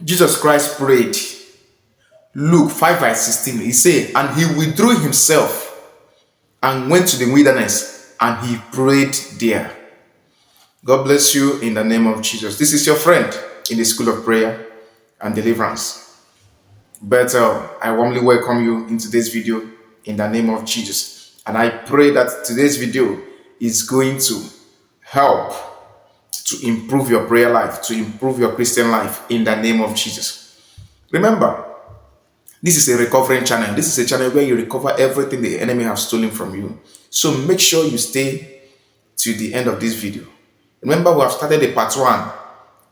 Jesus Christ prayed. Luke 5 verse 16, he said, and he withdrew himself and went to the wilderness and he prayed there. God bless you in the name of Jesus. This is your friend in the School of Prayer and Deliverance, Bethel. I warmly welcome you in today's video in the name of Jesus. And I pray that today's video is going to help to improve your prayer life, to improve your Christian life in the name of Jesus. Remember, this is a recovering channel. This is a channel where you recover everything the enemy has stolen from you. So make sure you stay to the end of this video. Remember, we have started a part 1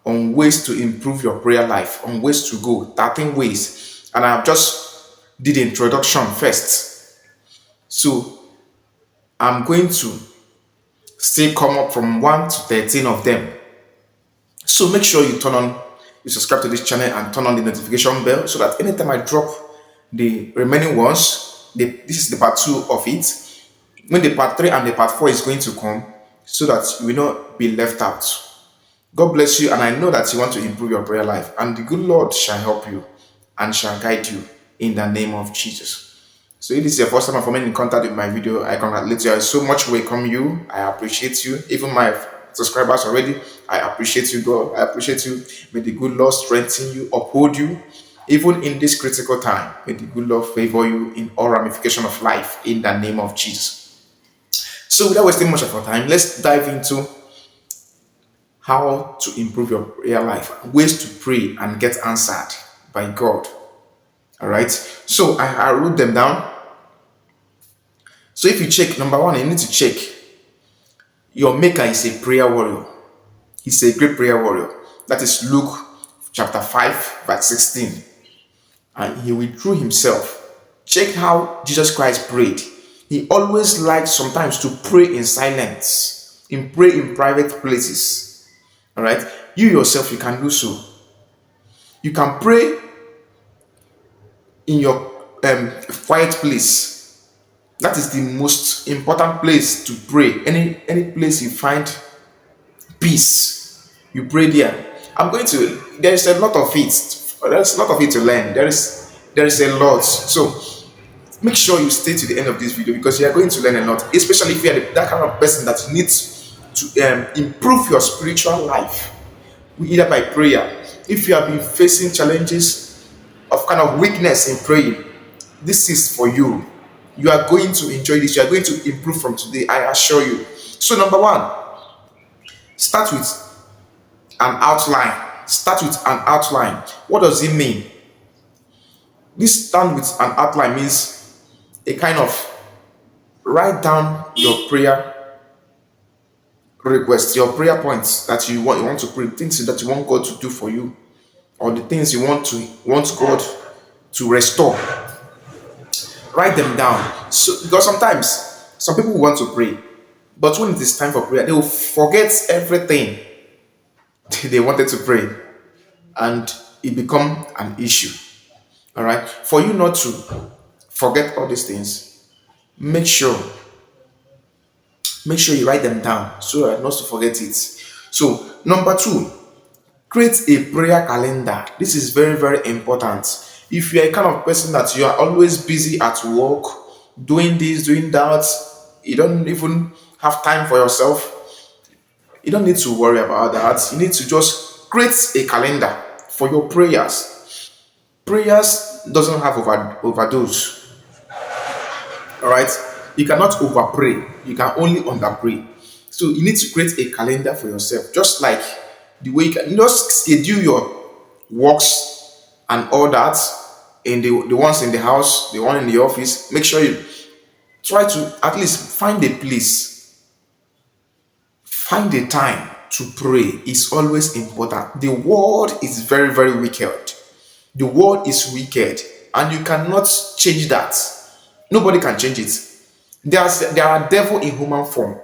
on ways to improve your prayer life, on ways to go, 13 ways. And I have just did the introduction first. So I'm going to still come up from 1 to 13 of them. So make sure you subscribe to this channel and turn on the notification bell so that anytime I drop the remaining ones, this is the part 2 of it, when the part 3 and the part 4 is going to come, so that you will not be left out. God bless you, and I know that you want to improve your prayer life, and the good Lord shall help you and shall guide you in the name of Jesus. So if this is your first time of coming in contact with my video, I congratulate you. I so much welcome you. I appreciate you. Even my subscribers already, I appreciate you, God. I appreciate you. May the good Lord strengthen you, uphold you, even in this critical time. May the good Lord favor you in all ramifications of life in the name of Jesus. So without wasting much of our time, let's dive into how to improve your prayer life, ways to pray and get answered by God. All right. So I wrote them down. So if you check, number 1, you need to check your maker is a prayer warrior. He's a great prayer warrior. That is Luke chapter 5 verse 16. And he withdrew himself. Check how Jesus Christ prayed. He always liked sometimes to pray in silence, pray in private places. All right. You yourself, you can do so. You can pray in your quiet place. That is the most important place to pray. Any place you find peace, you pray there. There is a lot of it. There's a lot of it to learn. There is a lot. So make sure you stay to the end of this video, because you are going to learn a lot, especially if you are that kind of person that needs to improve your spiritual life, either by prayer. If you have been facing challenges of kind of weakness in praying, this is for you. You are going to enjoy this. You are going to improve from today, I assure you. So number 1, start with an outline. Start with an outline. What does it mean? This start with an outline means a kind of write down your prayer requests, your prayer points that you want to pray, things that you want God to do for you, or the things you want God to restore. Write them down. So because sometimes some people want to pray, but when it is time for prayer, they will forget everything they wanted to pray, and it become an issue. All right. For you not to forget all these things, make sure you write them down so that not to forget it. So number 2, create a prayer calendar. This is very, very important. If you are a kind of person that you are always busy at work, doing this, doing that, you don't even have time for yourself, you don't need to worry about that. You need to just create a calendar for your prayers. Prayers doesn't have overdose. All right. You cannot over pray. You can only under pray. So you need to create a calendar for yourself, just like the way you can just schedule your works and all that, in the ones in the house, the one in the office. Make sure you try to at least find a place, find a time to pray. It's always important. The world is very, very wicked. The world is wicked, and you cannot change that. Nobody can change it. There are devil in human form.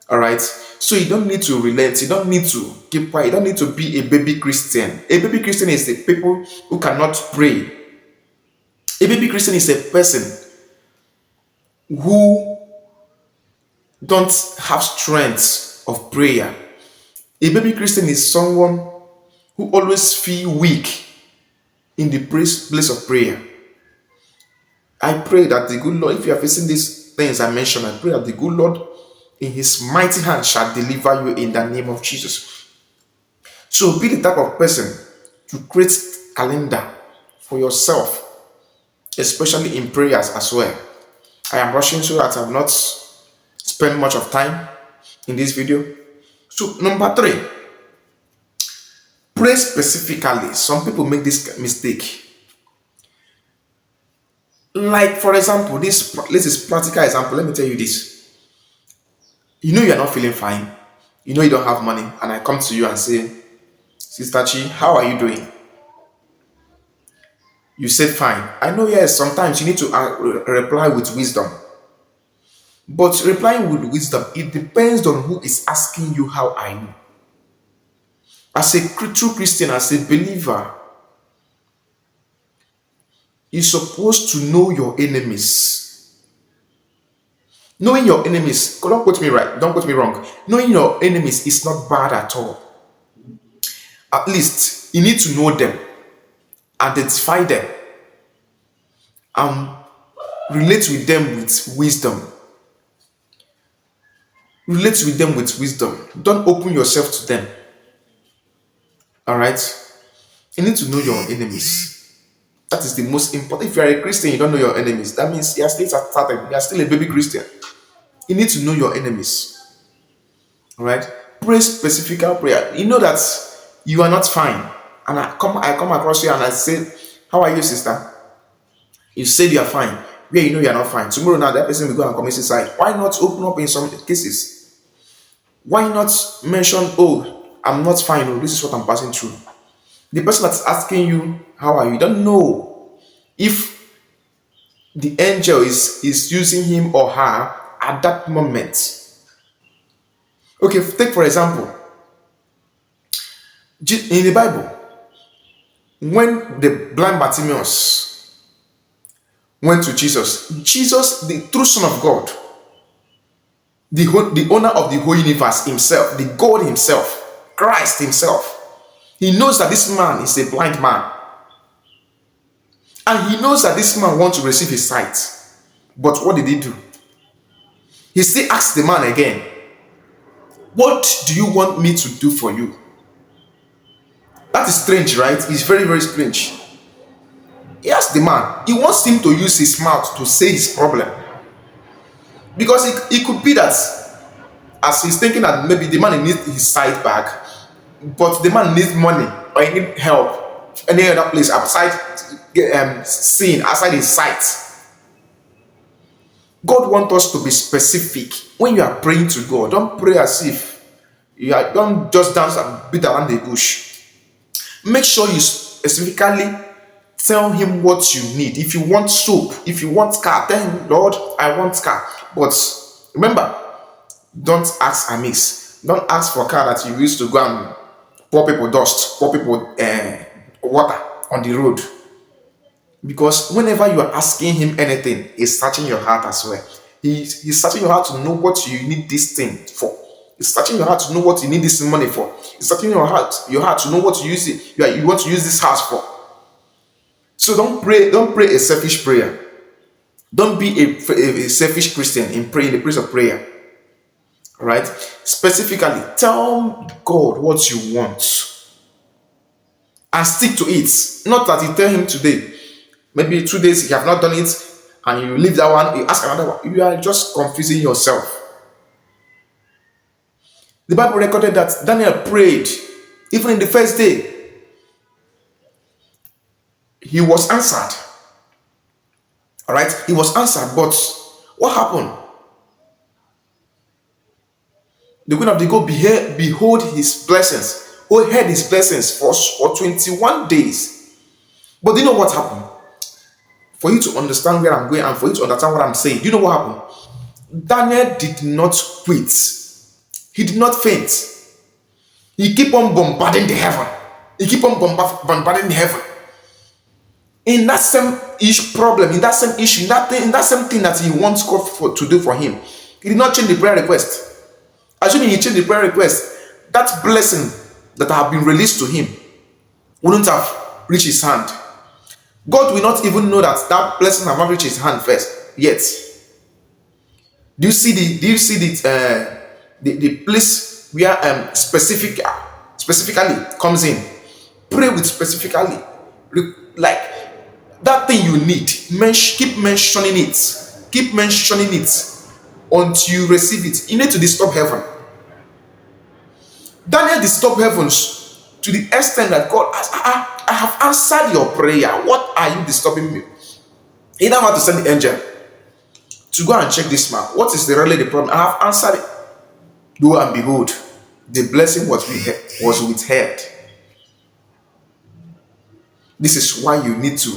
All right. So you don't need to relent. You don't need to keep quiet. You don't need to be a baby Christian. A baby Christian is the people who cannot pray. A baby Christian is a person who don't have strength of prayer. A baby Christian is someone who always feel weak in the place of prayer. I pray that the good Lord, if you are facing these things I mentioned, I pray that the good Lord in his mighty hand shall deliver you in the name of Jesus. So be the type of person to create calendar for yourself, especially in prayers as well. I am rushing so that I will not spend much of time in this video. So number 3, pray specifically. Some people make this mistake. Like, for example, this is practical example. Let me tell you this. You know you're not feeling fine. You know you don't have money. And I come to you and say, Sister Chi, how are you doing? You said fine. I know, yes, sometimes you need to reply with wisdom. But replying with wisdom, it depends on who is asking you how I know. As a true Christian, as a believer, you're supposed to know your enemies. Knowing your enemies, don't quote me right, don't quote me wrong. Knowing your enemies is not bad at all. At least you need to know them, identify them, and relate with them with wisdom. Relate with them with wisdom. Don't open yourself to them. All right? You need to know your enemies. That is the most important. If you are a Christian, you don't know your enemies. That means you are still starting. You are still a baby Christian. You need to know your enemies. All right? Pray specific prayer. You know that you are not fine. And I come across you and I say, how are you, sister? You said you are fine. Where you know you are not fine. Tomorrow now, that person will go and commit suicide. Why not open up in some cases? Why not mention, oh, I'm not fine. Oh, this is what I'm passing through. The person that's asking you, how are you? You don't know if the angel is using him or her at that moment. Okay, take for example, in the Bible, when the blind Bartimaeus went to Jesus, the true Son of God, the owner of the whole universe himself, the God himself, Christ himself, he knows that this man is a blind man. And he knows that this man wants to receive his sight. But what did he do? He still asked the man again, what do you want me to do for you? That is strange, right? It's very, very strange. He asked the man, he wants him to use his mouth to say his problem. Because it could be that, as he's thinking that maybe the man needs his sight back, but the man needs money or he needs help any other place outside seeing, outside his sight. God wants us to be specific. When you are praying to God, don't pray as if don't just dance and beat around the bush. Make sure you specifically tell him what you need. If you want soap, if you want car, tell him, Lord, I want car. But remember, don't ask amiss. Don't ask for a car that you used to go and pour people dust, pour people water on the road. Because whenever you are asking him anything, he's searching your heart as well. He's searching your heart to know what you need this thing for. He's searching your heart to know what you need this money for. He's searching your heart to know what you use it. You want to use this house for. So don't pray a selfish prayer. Don't be a selfish Christian in praying the place of prayer. All right? Specifically, tell God what you want and stick to it. Not that you tell him today, maybe 2 days you have not done it, and you leave that one, you ask another one. You are just confusing yourself. The Bible recorded that Daniel prayed, even in the first day. He was answered. All right? He was answered, but what happened? The queen of the God behold his blessings, or heard his blessings for 21 days. But do you know what happened? For you to understand where I'm going and for you to understand what I'm saying, do you know what happened? Daniel did not quit. He did not faint. He kept on bombarding the heaven. He kept on bombarding the heaven. In that same problem, in that same issue, in that same thing that he wants God to do for him, he did not change the prayer request. Assuming he changed the prayer request, that blessing that have been released to him wouldn't have reached his hand. God will not even know that that blessing have not reached his hand first yet. Do you see the place where specifically comes in? Pray with specifically, like that thing you need. Keep mentioning it. Keep mentioning it until you receive it. You need to disturb heaven. Daniel disturbed heavens to the extent that God, I have answered your prayer. What are you disturbing me? He now had to send the angel to go and check this man. What is really the problem? I have answered it. Lo and behold, the blessing was withheld. This is why you need to